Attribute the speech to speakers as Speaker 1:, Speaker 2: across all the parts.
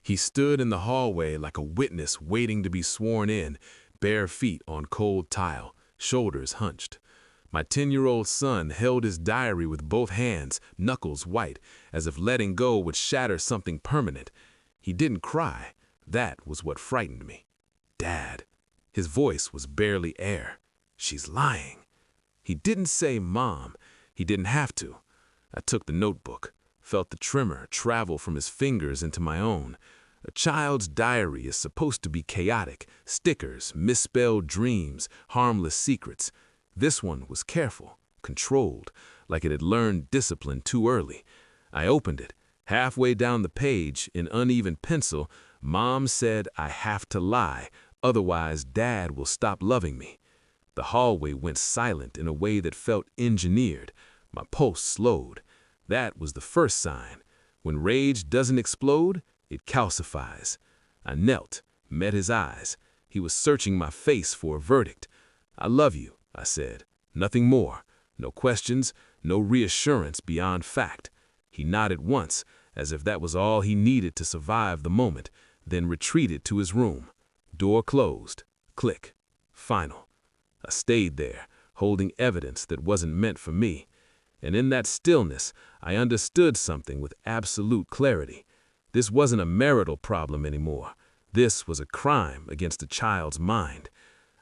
Speaker 1: He stood in the hallway like a witness waiting to be sworn in, bare feet on cold tile, shoulders hunched. My 10-year-old son held his diary with both hands, knuckles white, as if letting go would shatter something permanent. He didn't cry. That was what frightened me. Dad. His voice was barely air. She's lying. He didn't say Mom. He didn't have to. I took the notebook, felt the tremor travel from his fingers into my own. A child's diary is supposed to be chaotic, stickers, misspelled dreams, harmless secrets. This one was careful, controlled, like it had learned discipline too early. I opened it. Halfway down the page, in uneven pencil, Mom said I have to lie, otherwise Dad will stop loving me. The hallway went silent in a way that felt engineered. My pulse slowed. That was the first sign. When rage doesn't explode, it calcifies. I knelt, met his eyes. He was searching my face for a verdict. I love you, I said. Nothing more. No questions, no reassurance beyond fact. He nodded once, as if that was all he needed to survive the moment, then retreated to his room. Door closed. Click. Final. I stayed there, holding evidence that wasn't meant for me. And in that stillness, I understood something with absolute clarity. This wasn't a marital problem anymore. This was a crime against a child's mind.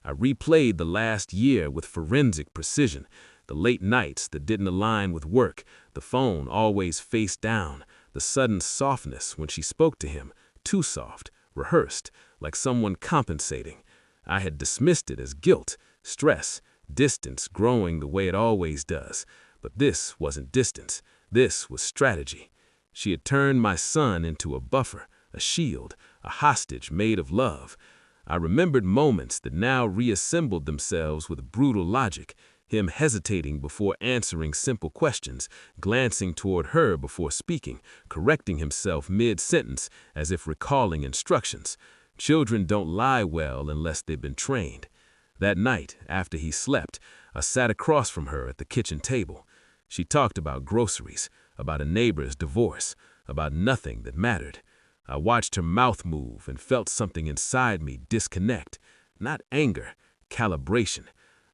Speaker 1: I replayed the last year with forensic precision. The late nights that didn't align with work, the phone always face down, the sudden softness when she spoke to him, too soft, rehearsed, like someone compensating. I had dismissed it as guilt, stress, distance growing the way it always does. But this wasn't distance. This was strategy. She had turned my son into a buffer, a shield, a hostage made of love. I remembered moments that now reassembled themselves with brutal logic. Him hesitating before answering simple questions, glancing toward her before speaking, correcting himself mid-sentence as if recalling instructions. Children don't lie well unless they've been trained. That night, after he slept, I sat across from her at the kitchen table. She talked about groceries, about a neighbor's divorce, about nothing that mattered. I watched her mouth move and felt something inside me disconnect. Not anger, calibration.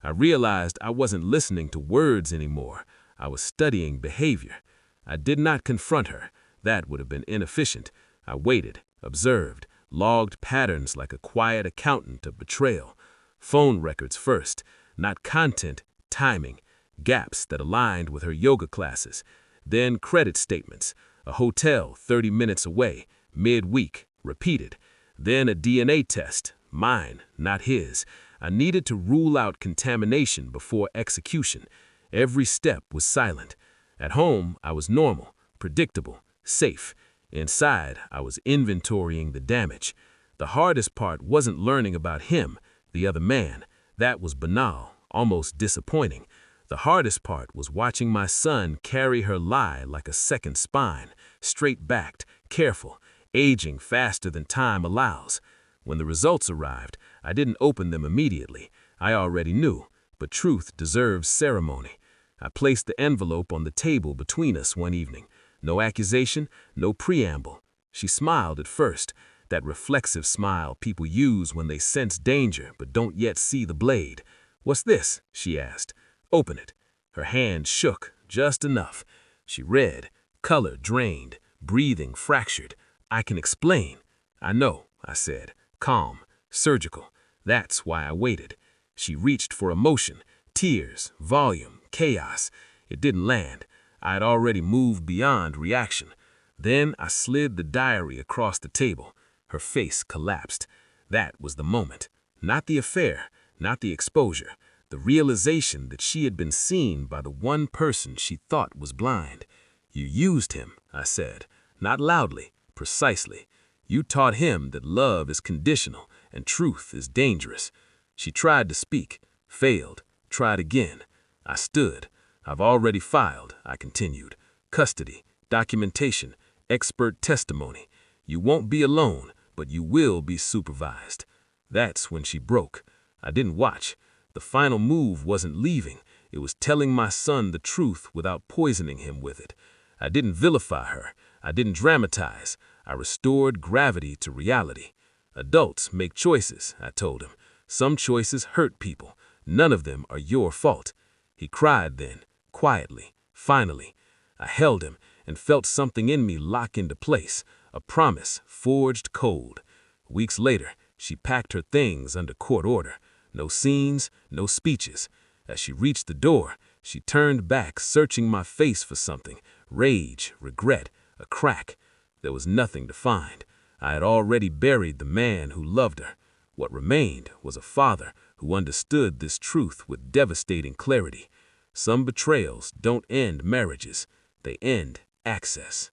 Speaker 1: I realized I wasn't listening to words anymore. I was studying behavior. I did not confront her. That would have been inefficient. I waited, observed, logged patterns like a quiet accountant of betrayal. Phone records first, not content, timing, gaps that aligned with her yoga classes. Then credit statements, a hotel 30 minutes away, midweek, repeated. Then a DNA test, mine, not his. I needed to rule out contamination before execution. Every step was silent. At home, I was normal, predictable, safe. Inside, I was inventorying the damage. The hardest part wasn't learning about him, the other man. That was banal, almost disappointing. The hardest part was watching my son carry her lie like a second spine, straight-backed, careful, aging faster than time allows. When the results arrived, I didn't open them immediately. I already knew, but truth deserves ceremony. I placed the envelope on the table between us one evening. No accusation, no preamble. She smiled at first, that reflexive smile people use when they sense danger but don't yet see the blade. "What's this?" she asked. "Open it." Her hand shook, just enough. She read, color drained, breathing fractured. "I can explain." "I know," I said, calm, surgical. That's why I waited. She reached for emotion, tears, volume, chaos. It didn't land. I had already moved beyond reaction. Then I slid the diary across the table. Her face collapsed. That was the moment. Not the affair, not the exposure. The realization that she had been seen by the one person she thought was blind. "You used him," I said, not loudly, precisely. "You taught him that love is conditional and truth is dangerous." She tried to speak, failed, tried again. I stood. "I've already filed," I continued. "Custody, documentation, expert testimony. You won't be alone, but you will be supervised." That's when she broke. I didn't watch. The final move wasn't leaving. It was telling my son the truth without poisoning him with it. I didn't vilify her. I didn't dramatize. I restored gravity to reality. Adults make choices, I told him. Some choices hurt people. None of them are your fault. He cried then, quietly, finally. I held him and felt something in me lock into place, a promise forged cold. Weeks later, she packed her things under court order. No scenes, no speeches. As she reached the door, she turned back, searching my face for something. Rage, regret, a crack. There was nothing to find. I had already buried the man who loved her. What remained was a father who understood this truth with devastating clarity. Some betrayals don't end marriages. They end access.